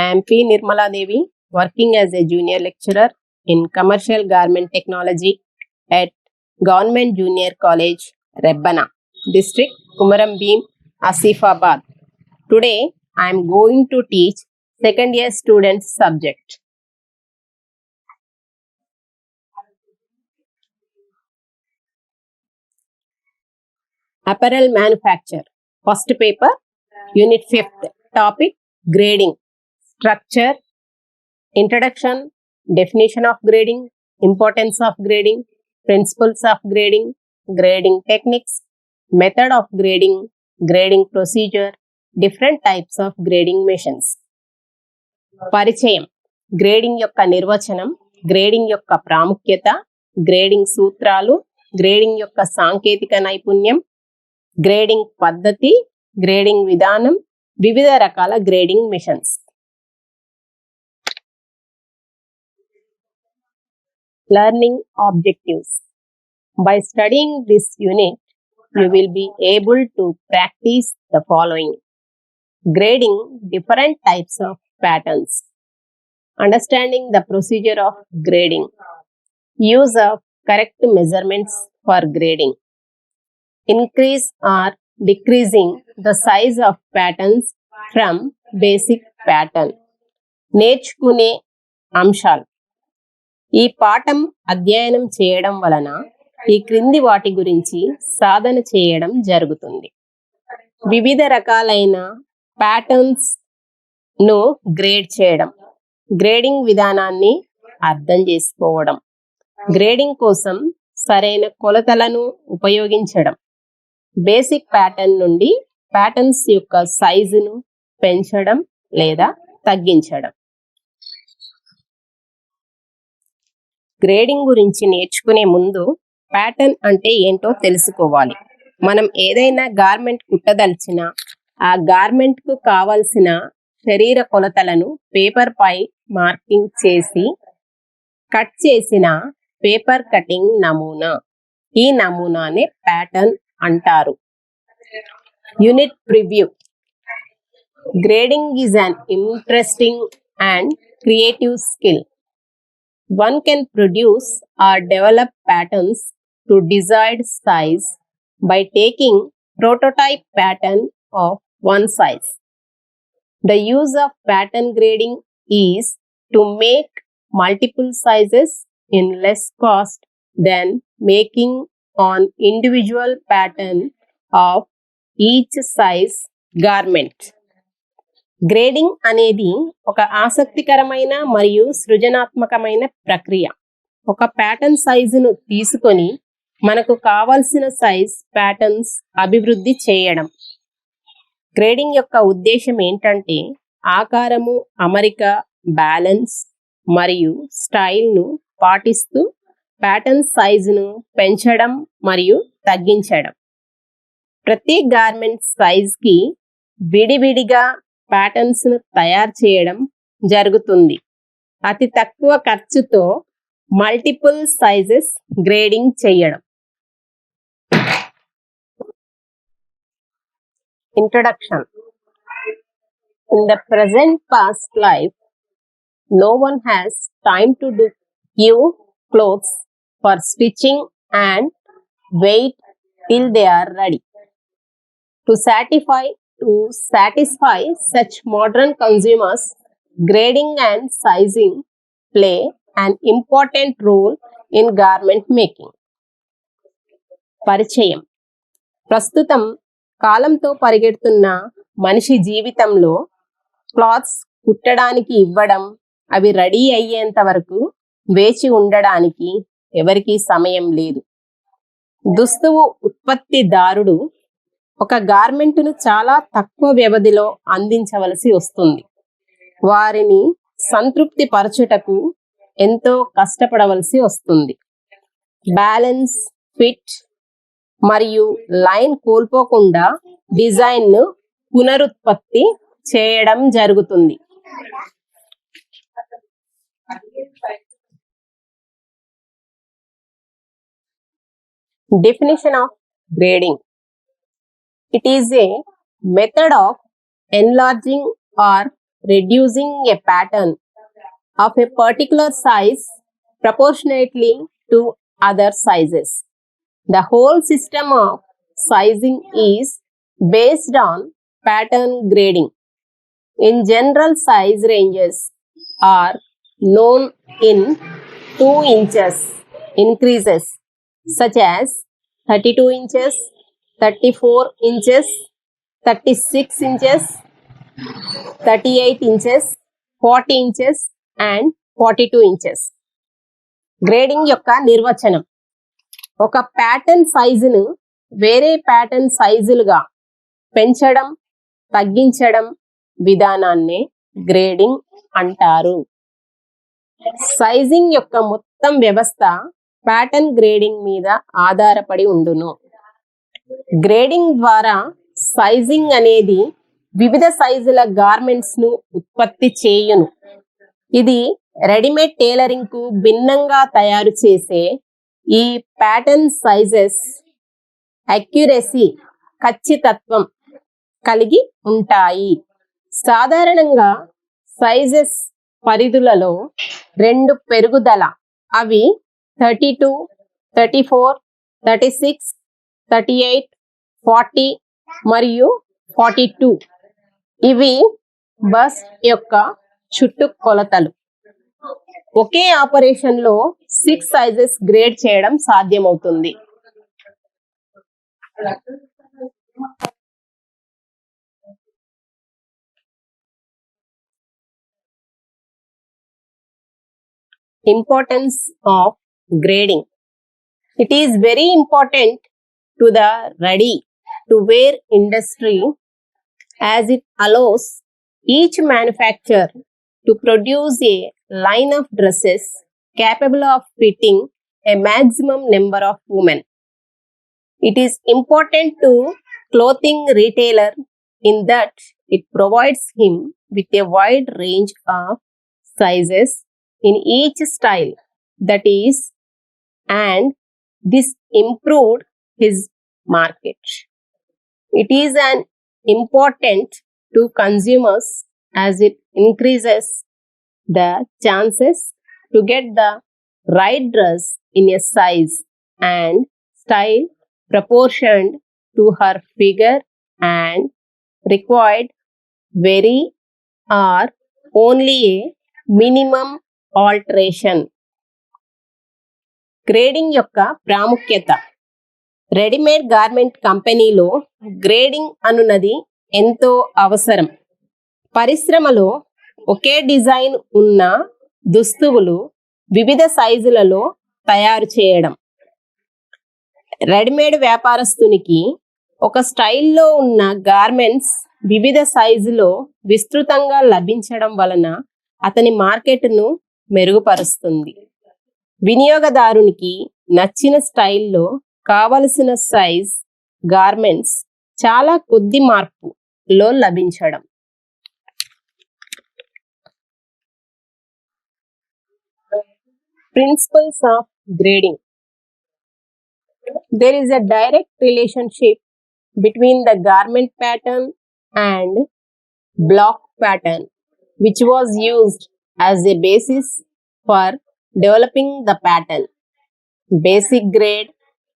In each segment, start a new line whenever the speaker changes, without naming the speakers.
I am P. Nirmala Devi, working as a junior lecturer in Commercial Garment Technology at Government Junior College, Rebbana, District, Kumaram Bhim, Asifabad. Today, I am going to teach second year students subject. Apparel manufacture. First paper, unit 5th. Topic, grading. Structure, introduction, definition of grading, importance of grading, principles of grading, grading techniques, method of grading, grading procedure, different types of grading machines. పరిచయం. Grading యొక్క నిర్వచనం, grading యొక్క ప్రాముఖ్యత, grading సూత్రాలు, grading యొక్క సాంకేతిక నైపుణ్యం, grading పద్ధతి, గ్రేడింగ్ విధానం, వివిధ రకాల grading machines. Learning objectives. By studying this unit, you will be able to practice the following. Grading different types of patterns. Understanding the procedure of grading. Use of correct measurements for grading. Increase or decreasing the size of patterns from basic pattern. నేర్చుకునే అంశాలు. ఈ పాఠం అధ్యయనం చేయడం వలన ఈ క్రింది వాటి గురించి సాధన చేయడం జరుగుతుంది. వివిధ రకాలైన ప్యాటర్న్స్ ను గ్రేడ్ చేయడం, గ్రేడింగ్ విధానాన్ని అర్థం చేసుకోవడం, గ్రేడింగ్ కోసం సరైన కొలతలను ఉపయోగించడం, బేసిక్ ప్యాటర్న్ నుండి ప్యాటర్న్స్ యొక్క సైజును పెంచడం లేదా తగ్గించడం. గ్రేడింగ్ గురించి నేర్చుకునే ముందు ప్యాటర్న్ అంటే ఏంటో తెలుసుకోవాలి. మనం ఏదైనా గార్మెంట్ కుట్టదలిచినా ఆ గార్మెంట్ కు కావలసిన శరీర కొలతలను పేపర్ పై మార్కింగ్ చేసి కట్ చేసిన పేపర్ కటింగ్ నమూనా. ఈ నమూనానే ప్యాటర్న్ అంటారు. Unit preview. Grading is an interesting and creative skill. One can produce or develop patterns to desired size by taking prototype pattern of one size. The use of pattern grading is to make multiple sizes in less cost than making on individual pattern of each size garment. Grading అనేది ఒక ఆసక్తికరమైన మరియు సృజనాత్మకమైన ప్రక్రియ. ఒక pattern సైజును తీసుకొని మనకు కావలసిన size patterns అభివృద్ధి చేయడం. గ్రేడింగ్ యొక్క ఉద్దేశం ఏంటంటే ఆకారము, అమరిక, బ్యాలెన్స్ మరియు స్టైల్ను పాటిస్తూ ప్యాటర్న్ సైజును పెంచడం మరియు తగ్గించడం. ప్రతి గార్మెంట్ సైజ్కి విడివిడిగా ప్యాటర్న్స్ ను తయారు చేయడం జరుగుతుంది. అతి తక్కువ ఖర్చుతో మల్టిపుల్ సైజెస్ గ్రేడింగ్ చేయడం. Introduction. In the present past life, no one has time to give clothes for stitching and wait till they are ready. To satisfy such modern consumers, grading and sizing play an important role in garment making. పరిచయం. ప్రస్తుతం కాలంతో పరిగెడుతున్న మనిషి జీవితంలో clothes కుట్టడానికి ఇవ్వడం, అవి ready అయ్యేంత వరకు వేచి ఉండడానికి ఎవరికీ సమయం లేదు. దుస్తువు ఉత్పత్తిదారుడు ఒక గార్మెంట్ను చాలా తక్కువ వ్యవధిలో అందించవలసి వస్తుంది. వారిని సంతృప్తి పరచుటకు ఎంతో కష్టపడవలసి వస్తుంది. బ్యాలెన్స్, ఫిట్ మరియు లైన్ కోల్పోకుండా డిజైన్ను పునరుత్పత్తి చేయడం జరుగుతుంది. Definition of grading. It is a method of enlarging or reducing a pattern of a particular size proportionately to other sizes. The whole system of sizing is based on pattern grading. In general, size ranges are known in 2 inches increases such as 32 inches, 34 inches, 36 inches, 38 inches, 40 inches and 42 inches. Grading యొక్క నిర్వచనం: ఒక pattern సైజును వేరే pattern సైజులుగా పెంచడం, తగ్గించడం విధానాన్నే grading అంటారు. Sizing యొక్క మొత్తం వ్యవస్థ ప్యాటర్న్ గ్రేడింగ్ మీద ఆధారపడి ఉండును. గ్రేడింగ్ ద్వారా సైజింగ్ అనేది వివిధ సైజుల గార్మెంట్స్ ను ఉత్పత్తి చేయును. ఇది రెడీమేడ్ టైలరింగ్ కు భిన్నంగా తయారు చేసే ఈ ప్యాటర్న్ సైజెస్ అక్యురసీ, ఖచ్చితత్వం కలిగి ఉంటాయి. సాధారణంగా సైజెస్ పరిధులలో 2 పెరుగుదల, అవి 32, 34, 36, 38, 40 మరియు 42. ఇవి బస్ట్ యొక్క చుట్టుకొలతలు. ఒకే ఆపరేషన్ లో 6 సైజెస్ గ్రేడ్ చేయడం సాధ్యమవుతుంది. Importance of grading. It is very important to the ready-to-wear industry as it allows each manufacturer to produce a line of dresses capable of fitting a maximum number of women. It is important to clothing retailer in that it provides him with a wide range of sizes in each style, that is, and this improved his market. It is an important to consumers as it increases the chances to get the right dress in a size and style proportioned to her figure and required very or only a minimum alteration. Grading యొక్క ప్రాముఖ్యత. Readymade garment కంపెనీలో grading అనున్నది ఎంతో అవసరం. పరిశ్రమలో ఒకే design ఉన్న దుస్తువులు వివిధ సైజులలో తయారు చేయడం. రెడీమేడ్ వ్యాపారస్తునికి ఒక స్టైల్లో ఉన్న గార్మెంట్స్ వివిధ సైజులో విస్తృతంగా లభించడం వలన అతని మార్కెట్ను మెరుగుపరుస్తుంది. వినియోగదారునికి నచ్చిన స్టైల్లో కావలసిన సైజ్ గార్మెంట్స్ చాలా కొద్ది మార్పులో లభించడం. Principles of grading. There is a direct relationship between the garment pattern and block pattern, which was used as a basis for developing the pattern. Basic grade,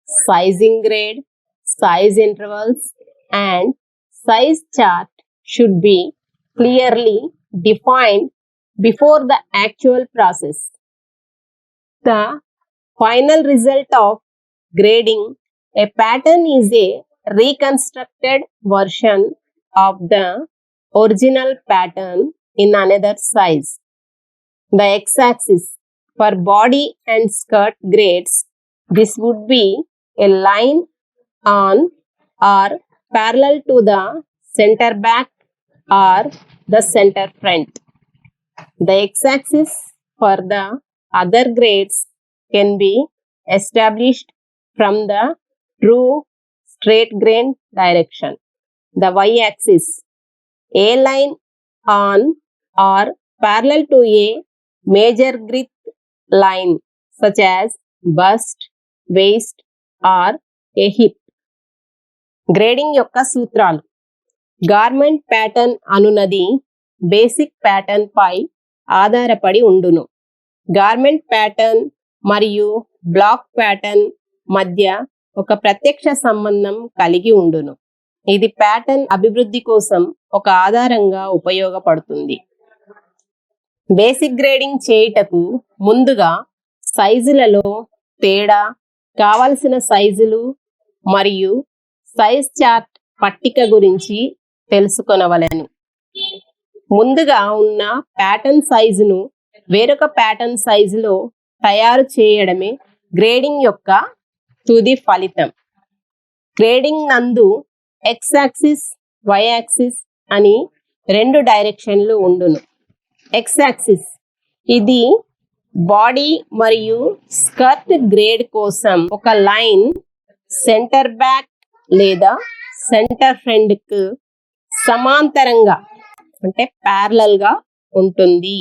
sizing grade, size intervals, and size chart should be clearly defined before the actual process. The final result of grading a pattern is a reconstructed version of the original pattern in another size. The x-axis for body and skirt grades, this would be a line on or parallel to the center back or the center front. The x-axis for the other grades can be established from the true straight grain direction. The y-axis, a line on or parallel to a major grid line such as bust, waist or a hip. Grading యొక్క సూత్రాలు. Garment pattern అనున్నది basic pattern పై ఆధారపడి ఉండును. Garment pattern మరియు black pattern మధ్య ఒక ప్రత్యక్ష సంబంధం కలిగి ఉండును. ఇది ప్యాటర్న్ అభివృద్ధి కోసం ఒక ఆధారంగా ఉపయోగపడుతుంది. బేసిక్ గ్రేడింగ్ చేయుటకు ముందుగా సైజులలో తేడా, కావలసిన సైజులు మరియు సైజ్ చార్ట్ పట్టిక గురించి తెలుసుకొనవలెను. ముందుగా ఉన్న ప్యాటర్న్ సైజును వేరొక ప్యాటర్న్ సైజులో తయారు చేయడమే గ్రేడింగ్ యొక్క తుది ఫలితం. గ్రేడింగ్ నందు ఎక్స్ యాక్సిస్, వై యాక్సిస్ అని రెండు డైరెక్షన్లు ఉండును. ఎక్స్ యాక్సిస్ ఇది బాడీ మరియు స్కర్ట్ గ్రేడ్ కోసం ఒక లైన్ సెంటర్ బ్యాక్ లేదా సెంటర్ ఫ్రంట్ కు సమాంతరంగా అంటే ప్యారలల్ గా ఉంటుంది.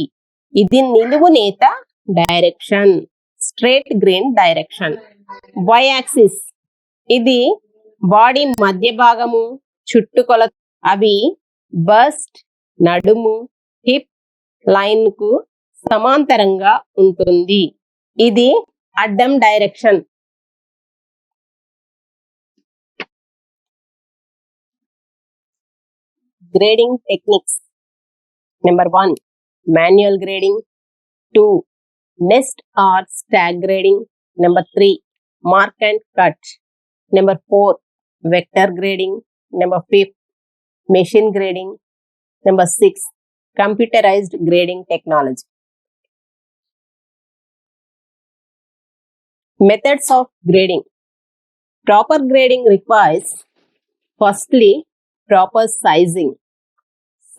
ఇది నిలువునేత direction, straight grain direction. Y axis ఇది బాడీ మధ్య భాగము, చుట్టుకొలత అవి బస్ట్, నడుము, హిప్ లైన్ కు సమాంతరంగా ఉంటుంది. ఇది అడ్డం direction. Grading techniques. Number 1 manual grading. 2 nest or stack grading. Number 3 mark and cut. Number 4 vector grading. Number 5 machine grading. Number 6 computerized grading technology. Methods of grading. Proper grading requires firstly proper sizing.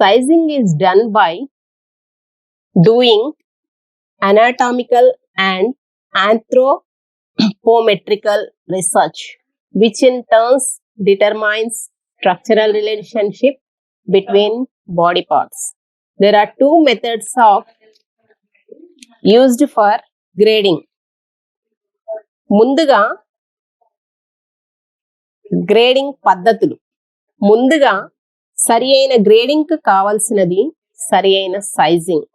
Sizing is done by doing anatomical and anthropometrical research, which in turn determines structural relationship between body parts. There are 2 methods of used for grading. ముందుగా grading పద్ధతులు. ముందుగా సరి అయిన grading కు కావాల్సినది సరి అయిన sizing.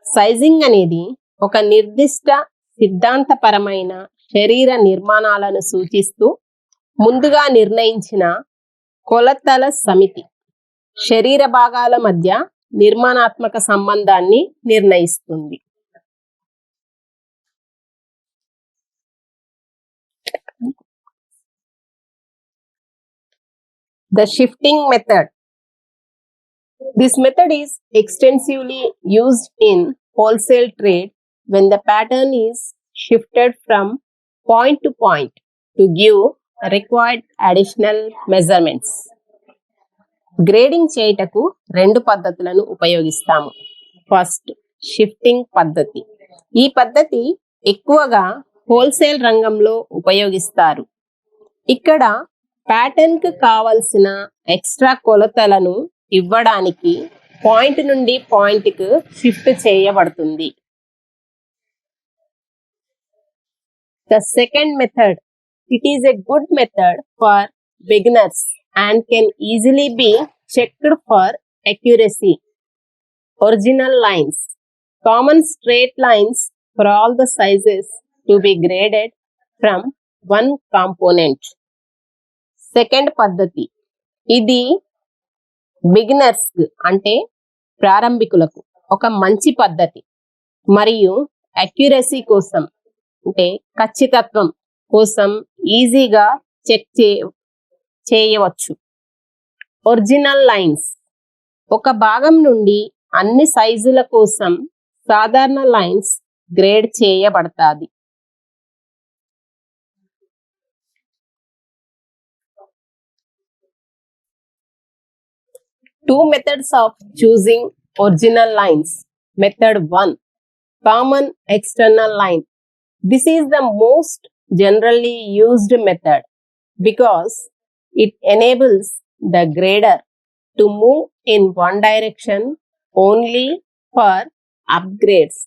Sizing అనేది ఒక నిర్దిష్ట సిద్ధాంతపరమైన శరీర నిర్మాణాలను సూచిస్తూ ముందుగా నిర్ణయించిన కొలతల సమితి. శరీర భాగాల మధ్య నిర్మాణాత్మక సంబంధాన్ని నిర్ణయిస్తుంది. The shifting method. This method is extensively used in wholesale trade when the pattern is shifted from point to point to give required additional measurements. Grading చేయుటకు 2 పద్ధతులను ఉపయోగిస్తాము. ఫస్ట్ షిఫ్టింగ్ పద్ధతి. ఈ పద్ధతి ఎక్కువగా హోల్సేల్ రంగంలో ఉపయోగిస్తారు. ఇక్కడ ప్యాటర్న్ కు కావలసిన ఎక్స్ట్రా కొలతలను ఇవ్వడానికి పాయింట్ నుండి పాయింట్ కు షిఫ్ట్ చేయబడుతుంది. The second method, it is a good method for beginners and can easily be checked for accuracy. Original lines, common straight lines for all the sizes to be graded from one component. Second పద్ధతి, ఇది beginners అంటే ప్రారంభికులకు ఒక మంచి పద్ధతి మరియు accuracy కోసం అంటే ఖచ్చితత్వం కోసం ఈజీగా చెక్ చేయవచ్చు. ఒరిజినల్ లైన్స్, ఒక భాగం నుండి అన్ని సైజుల కోసం సాధారణ లైన్స్ గ్రేడ్ చేయబడతాది. Two methods of choosing original lines. Method 1, common external line. This is the most generally used method because it enables the grader to move in one direction only for upgrades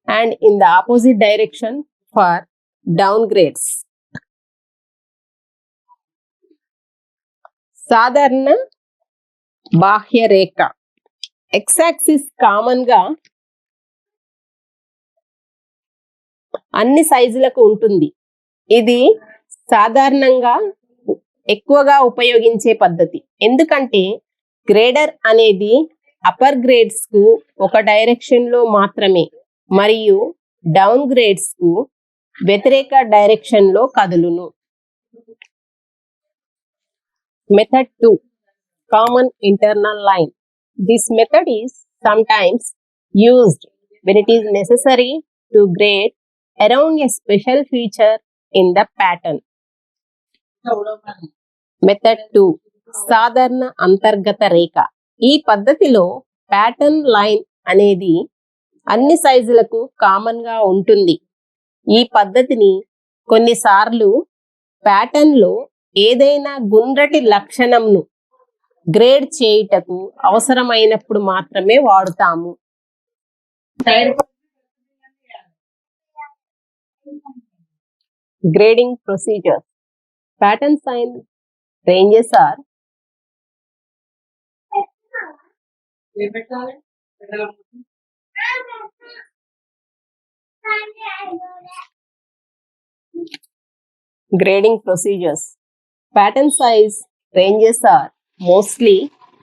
and in the opposite direction for downgrades. సాధారణ బాహ్య రేఖ X axis common గా అన్ని సైజులకు ఉంటుంది. ఇది సాధారణంగా ఎక్కువగా ఉపయోగించే పద్ధతి. ఎందుకంటే గ్రేడర్ అనేది అప్పర్ గ్రేడ్స్ కు ఒక డైరెక్షన్ లో మాత్రమే మరియు డౌన్ గ్రేడ్స్ కు వ్యతిరేక డైరెక్షన్ లో కదులును. Method 2, common internal line. This method is sometimes used when it is necessary to grade around a special feature in the pattern. Method 2, సాధారణ అంతర్గత రేఖ. ఈ పద్ధతిలో ప్యాటర్న్ లైన్ అనేది అన్ని సైజులకు కామన్ గా ఉంటుంది. ఈ పద్ధతిని కొన్నిసార్లు ప్యాటర్న్ లో ఏదైనా గుండ్రటి లక్షణంను గ్రేడ్ చేయుటకు అవసరమైనప్పుడు మాత్రమే వాడుతాము. Grading procedures. Pattern size ranges are grading procedures. Pattern size ranges are mostly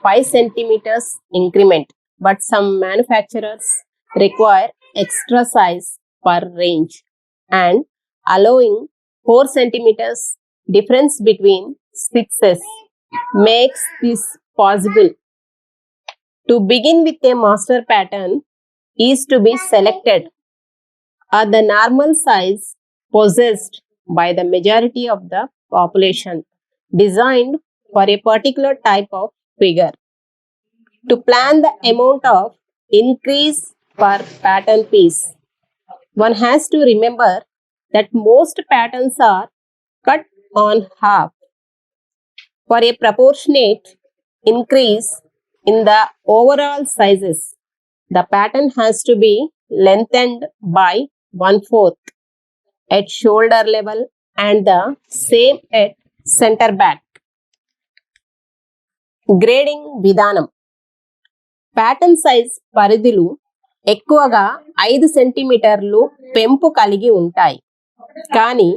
5 centimeters increment, but some manufacturers require extra size per range and allowing 4 centimeters difference between stitches makes this possible. To begin with, a master pattern is to be selected at the normal size possessed by the majority of the population designed for a particular type of figure. To plan the amount of increase per pattern piece, one has to remember that most patterns are cut on half. For a proportionate increase in the overall sizes, the pattern has to be lengthened by 1/4 at shoulder level and the same at center back. Grading విధానం. Pattern size పరిధులు ఎక్కువగా 5 సెంటీమీటర్లు పెంపు కలిగి ఉంటాయి. కానీ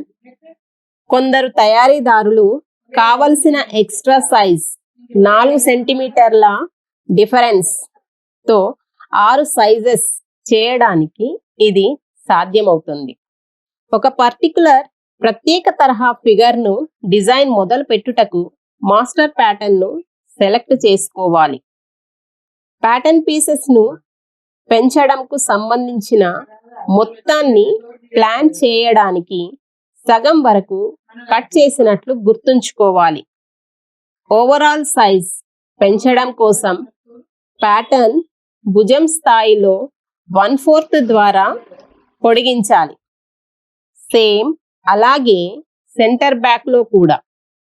కొందరు తయారీదారులు కావలసిన ఎక్స్ట్రా సైజ్ 4 సెంటీమీటర్ల డిఫరెన్స్ తో 6 సైజెస్ చేయడానికి ఇది సాధ్యమవుతుంది. ఒక పర్టికులర్ ప్రత్యేక తరహా ఫిగర్ ను డిజైన్ మొదలు పెట్టుటకు మాస్టర్ ప్యాటర్న్ ను సెలెక్ట్ చేసుకోవాలి. ప్యాటర్న్ పీసెస్ ను పెంచడంకు సంబంధించిన మొత్తాన్ని ప్లాన్ చేయడానికి సగం వరకు కట్ చేసినట్లు గుర్తుంచుకోవాలి. ఓవరాల్ సైజ్ పెంచడం కోసం ప్యాటర్న్ భుజం స్థాయిలో 1/4 ద్వారా పొడిగించాలి. సేమ్ అలాగే సెంటర్ బ్యాక్ లో కూడా.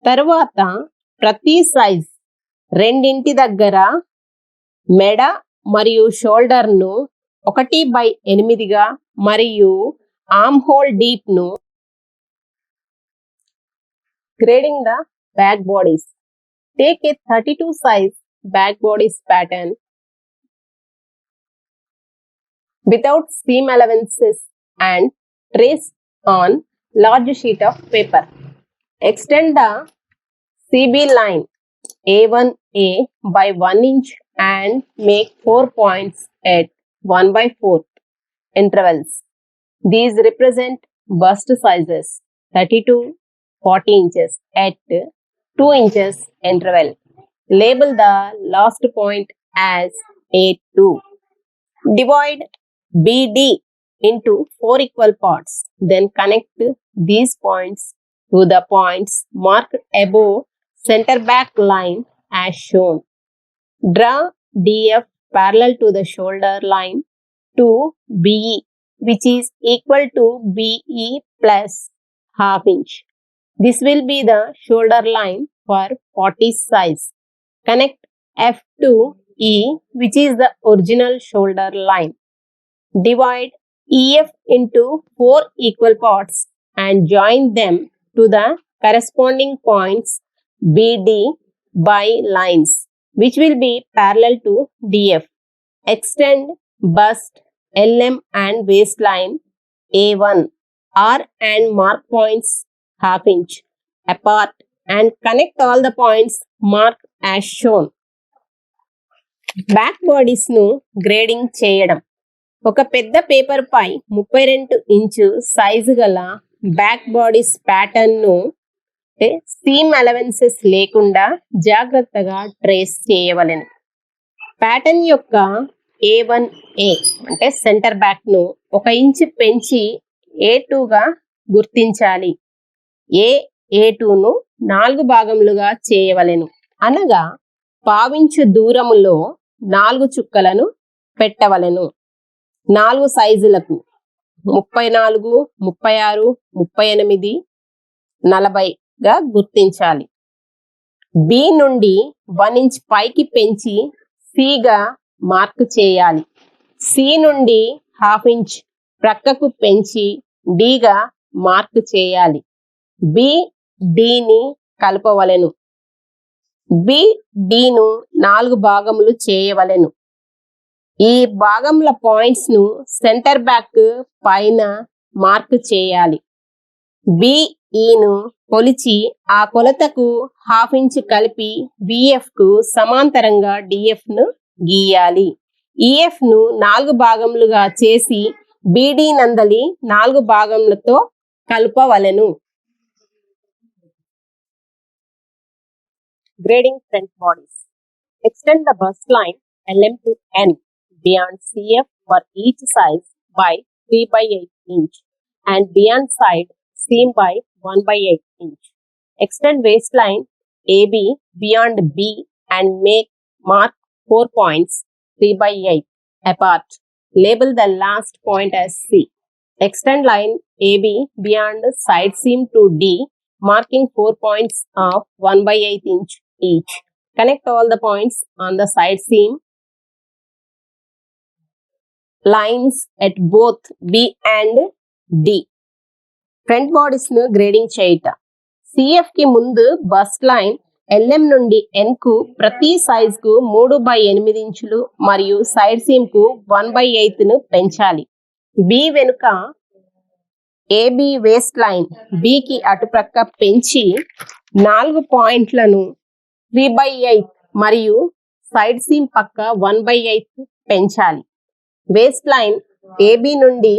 తరువాత ప్రతి సైజ్ రెండింటి దగ్గర మెడ మరియు షోల్డర్ ను 1/8గా మరియు ఆర్మ్ హోల్ డీప్ ను. Grading the back bodies. Take a 32 size back bodies pattern without seam allowances and trace on large sheet of paper. Extend the CB line A1A by 1 inch and make 4 points at 1/4 intervals. These represent bust sizes 32-40 inches at 2 inches interval. Label the last point as A2. Divide BD into 4 equal parts. Then connect these points to the points marked above center back line as shown. Draw DF parallel to the shoulder line to BE, which is equal to BE plus ½ inch. This will be the shoulder line for 40 size. Connect F to E, which is the original shoulder line. Divide EF into 4 equal parts and join them to the corresponding points BD by lines, which will be parallel to DF. extend bust, LM and waistline A1 R and mark points half inch apart and connect all the points marked as shown. Back bodies ను grading చేయడం. ఒక పెద్ద paper పై 32 inch size గల back bodies pattern ను seam allowances లేకుండా జాగ్రత్తగా trace చేయవలెను. Pattern యొక్క A1A అంటే సెంటర్ బ్యాక్ ను 1 ఇంచు పెంచి A2 గా గుర్తించాలి. A2 ను 4 భాగములుగా చేయవలెను. అనగా పావించు దూరములో 4 చుక్కలను పెట్టవలెను. 4 సైజులకు 34, 36, 38, 40 గా గుర్తించాలి. బి నుండి 1 ఇంచ్ పైకి పెంచి సి గా మార్క్ చేయాలి. సి నుండి హాఫ్ ఇంచ్ ప్రక్కకు పెంచి డి గా మార్క్ చేయాలి. బి డిని కలపవలెను. బి డిను 4 భాగములు చేయవలెను. ఈ భాగముల పాయింట్స్ ను సెంటర్ బ్యాక్ పైన మార్క్ చేయాలి. బిఈను కొలిచి ఆ కొలతకు హాఫ్ ఇంచ్ కలిపి బిఎఫ్ కు సమాంతరంగా డిఎఫ్ ను గీయాలి. ఈఎఫ్ ను 4 భాగములుగా చేసి బిడి నందలి 4 భాగములతో కలపవలెను. Grading front bodies. Extend the bust line LM to N beyond CF for each size by 3/8 inch and beyond side seam by 1/8 inch. Extend waistline AB beyond B and mark 4 points 3/8 apart. Label the last point as C. Extend line AB beyond side seam to D, marking 4 points of 1/8 inch each. Connect all the points on the side seam lines at both B and D. Front bodies ను grading చేయుట. CF కి ముందు bust line LM నుండి N కు ప్రతి size కు 3/8 ఇంచులు మరియు సైడ్ సీమ్ కు 1/8 ను పెంచాలి. బి వెనుక AB వేస్ట్ లైన్ B కి అటుప్రక్క పెంచి 4 పాయింట్లను 3/8 మరియు సైడ్ సీమ్ పక్క 1/8 పెంచాలి. వేస్ట్ లైన్ AB నుండి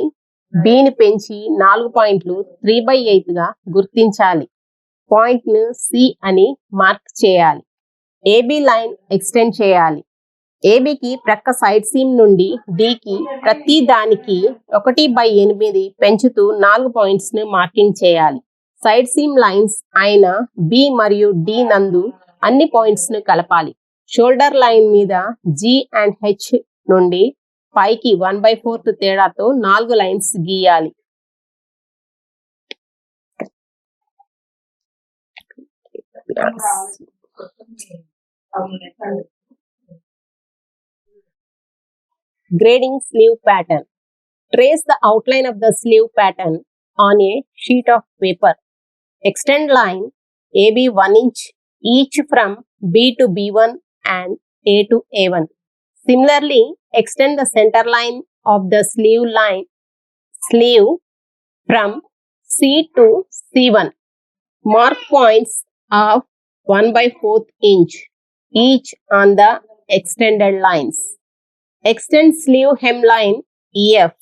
B ని పెంచి 4 పాయింట్లు 3/8 గా గుర్తించాలి. పాయింట్ ను C అని మార్క్ చేయాలి. AB లైన్ ఎక్స్టెండ్ చేయాలి. AB కి ప్రక్క సైడ్ సీమ్ నుండి D కి ప్రతి దానికి 1/8 పెంచుతూ 4 పాయింట్స్ ను మార్కింగ్ చేయాలి. సైడ్ సీమ్ లైన్స్ అయిన B మరియు D నందు అన్ని పాయింట్స్ ను కలపాలి. షోల్డర్ లైన్ మీద G అండ్ H నుండి పైకి 1/4 తేడాతో 4 లైన్స్ గీయాలి. Grading sleeve pattern. Trace the outline of the sleeve pattern on a sheet of paper. Extend line AB 1 inch each from B to B1 and A to A1. Similarly, extend the center line of the sleeve from C to C1. Mark points of 1/4 inch each on the extended lines. Extend sleeve hemline EF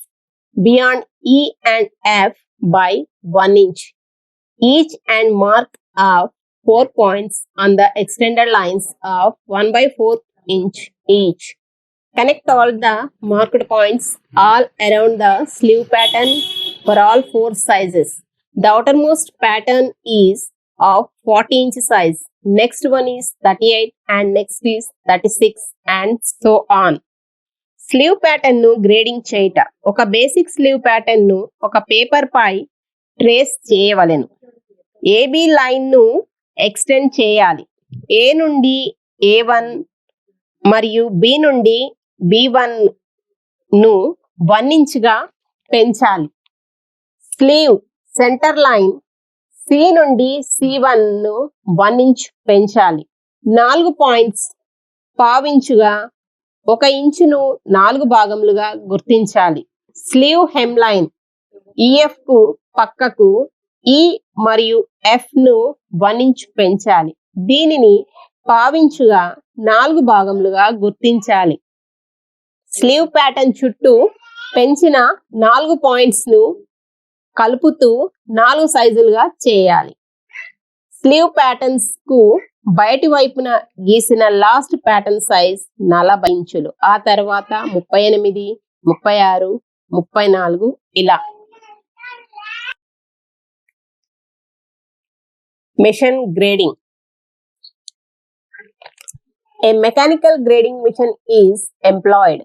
beyond E and F by 1 inch each and mark of 4 points on the extended lines of 1/4 inch each. Connect all the marked points all around the sleeve pattern for all 4 sizes. The outermost pattern is of 40 inch size. Next one is 38 and next is 36 and so on. Slew pattern ను grading చేయుట. ఒక basic slew pattern ను ఒక paper పై trace చేయవలెను. AB line ను extend చేయాలి. A నుండి A1 మరియు B నుండి B1 ను 1 ఇంచ్ గా పెంచాలి. స్లీవ్ సెంటర్ లైన్ C నుండి C1 ను 1 ఇంచ్ పెంచాలి. 4 పాయింట్స్ పావించుగా 1 ఇంచును 4 భాగములుగా గుర్తించాలి. స్లీవ్ హెమ్లైన్ EF కు పక్కకు E మరియు F ను 1 ఇంచ్ పెంచాలి. దీనిని పావించుగా 4 భాగములుగా గుర్తించాలి. స్లీవ్ ప్యాటర్న్ చుట్టూ పెంచిన 4 పాయింట్స్ ను కలుపుతూ 4 సైజులుగా చేయాలి. స్లీవ్ ప్యాటర్న్స్ కు బయటి వైపున గీసిన లాస్ట్ ప్యాటర్న్ సైజ్ 40 ఇంచులు. ఆ తర్వాత 38, 36, 34 ఇలా. Machine grading. A mechanical grading machine is employed.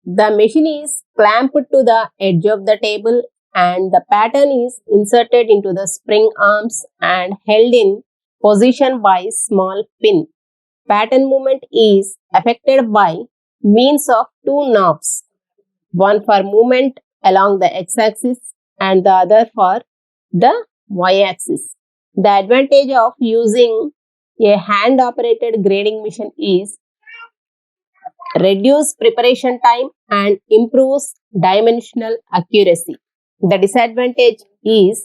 The machine is clamped to the edge of the table and the pattern is inserted into the spring arms and held in position by small pin. Pattern movement is affected by means of 2 knobs, one for movement along the x-axis and the other for the y-axis. The advantage of using a hand-operated grading machine is reduce preparation time and improves dimensional accuracy. The disadvantage is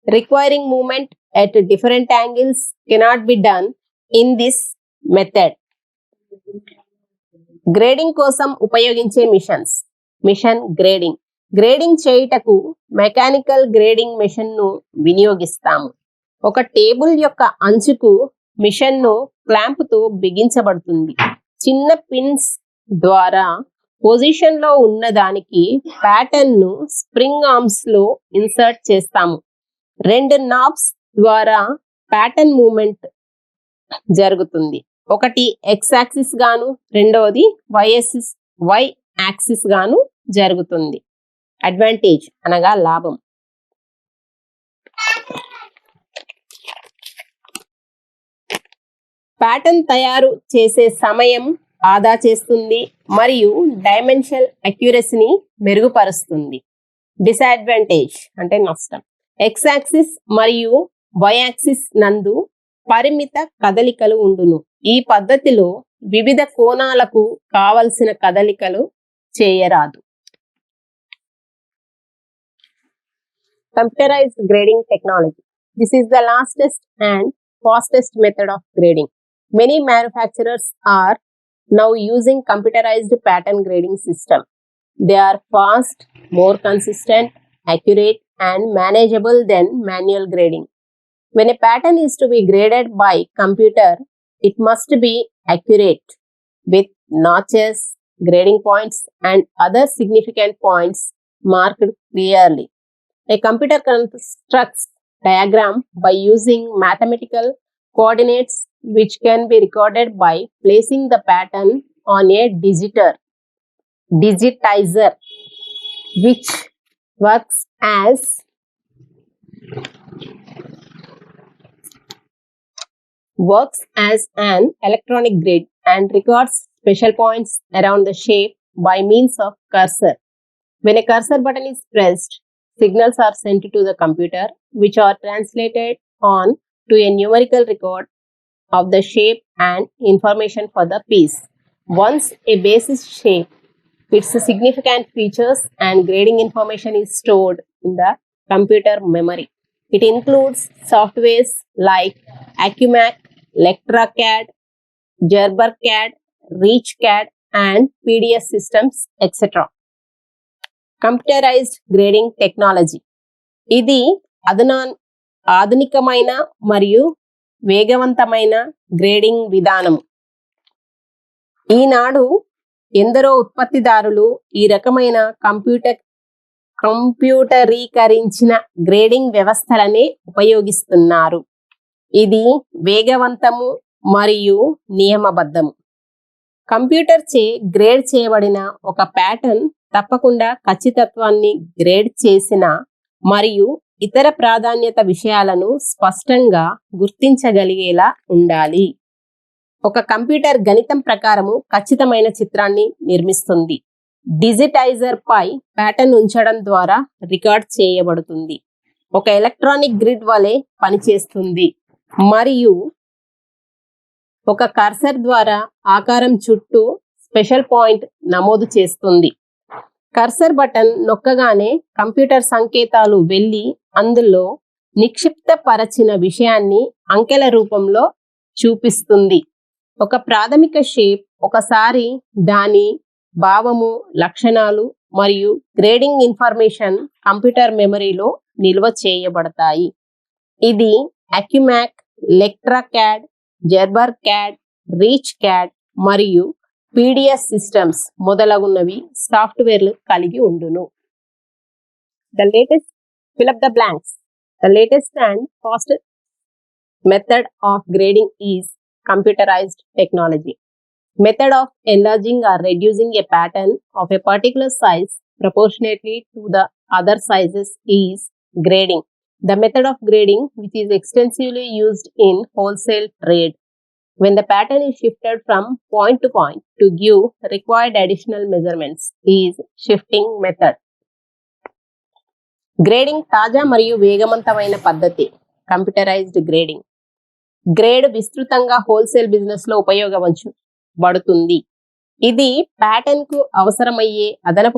requiring movement at different angles cannot be done in this method. Grading కోసం ఉపయోగించే machines. Machine grading. Grading చేయుటకు mechanical grading machine ను వినియోగిస్తాము. ఒక table యొక్క అంచుకు machine ను clamp తో బిగించబడుతుంది. చిన్న పిన్స్ ద్వారా పొజిషన్ లో ఉన్న దానికి ప్యాటర్న్ ను స్ప్రింగ్ ఆర్మ్స్ లో ఇన్సర్ట్ చేస్తాము. 2 నాబ్స్ ద్వారా ప్యాటర్న్ మూవ్మెంట్ జరుగుతుంది. ఒకటి x యాక్సిస్ గాను రెండవది y యాక్సిస్ గాను జరుగుతుంది. అడ్వాంటేజ్ అనగా లాభం. ప్యాటర్న్ తయారు చేసే సమయం ఆదా చేస్తుంది మరియు డైమెన్షనల్ అక్యురసీని మెరుగుపరుస్తుంది. డిసడ్వాంటేజ్ అంటే నష్టం. x యాక్సిస్ మరియు y యాక్సిస్ నందు పరిమిత కదలికలు ఉండును. ఈ పద్ధతిలో వివిధ కోణాలకు కావలసిన కదలికలు చేయరాదు. Computerized grading technology. This is the lastest and fastest method of grading. Many manufacturers are now using computerized pattern grading system. They are fast, more consistent, accurate, and manageable than manual grading. When a pattern is to be graded by computer, it must be accurate with notches, grading points, and other significant points marked clearly. A computer constructs diagram by using mathematical coordinates which can be recorded by placing the pattern on a digitizer which works as an electronic grid and records special points around the shape by means of cursor. When a cursor button is pressed, signals are sent to the computer which are translated on to a numerical record of the shape and information for the piece. Once a base is shaped, its significant features and grading information is stored in the computer memory. It includes softwares like Acumac, LectraCAD, GerberCAD, ReachCAD, and PDS systems, etc. Computerized grading technology. ఇది ఆధునికమైన మరియు వేగవంతమైన grading విధానం. ఈనాడు ఎందరో ఉత్పత్తిదారులు ఈ రకమైన కంప్యూటరీకరించిన grading వ్యవస్థలనే ఉపయోగిస్తున్నారు. ఇది వేగవంతము మరియు నియమబద్ధము. కంప్యూటర్ చే గ్రేడ్ చేయబడిన ఒక ప్యాటర్న్ తప్పకుండా ఖచ్చితత్వాన్ని గ్రేడ్ చేసిన మరియు ఇతర ప్రాధాన్యత విషయాలను స్పష్టంగా గుర్తించగలిగేలా ఉండాలి. ఒక కంప్యూటర్ గణితం ప్రకారము ఖచ్చితమైన చిత్రాన్ని నిర్మిస్తుంది. డిజిటైజర్ పై ప్యాటర్న్ ఉంచడం ద్వారా రికార్డ్ చేయబడుతుంది. ఒక ఎలక్ట్రానిక్ గ్రిడ్ వలె పనిచేస్తుంది మరియు ఒక కర్సర్ ద్వారా ఆకారం చుట్టూ స్పెషల్ పాయింట్ నమోదు చేస్తుంది. కర్సర్ బటన్ నొక్కగానే కంప్యూటర్ సంకేతాలు వెళ్ళి అందులో నిక్షిప్తపరచిన విషయాన్ని అంకెల రూపంలో చూపిస్తుంది. ఒక ప్రాథమిక షేప్ ఒకసారి దాని భావము, లక్షణాలు మరియు గ్రేడింగ్ ఇన్ఫర్మేషన్ కంప్యూటర్ మెమరీలో నిల్వ చేయబడతాయి. ఇది అక్యుమాక్, లెక్ట్రా క్యాడ్, జెర్బర్ క్యాడ్, రీచ్ క్యాడ్ మరియు పీడిఎస్ సిస్టమ్స్ మొదలగున్నవి సాఫ్ట్వేర్లు కలిగి ఉండును. The latest fill up the blanks. The latest and fastest method of grading is computerized technology. Method of enlarging or reducing a pattern of a particular size proportionately to the other sizes is grading. The method of grading, which is extensively used in wholesale trade, when the pattern is shifted from point to point to give required additional measurements, is shifting method. Grading తాజా మరియు వేగవంతమైన పద్ధతి. Computerized grading. Grade విస్తృతంగా wholesale business లో ఉపయోగించబడుతుంది. ఇది pattern కు అవసరమయ్యే అదనపు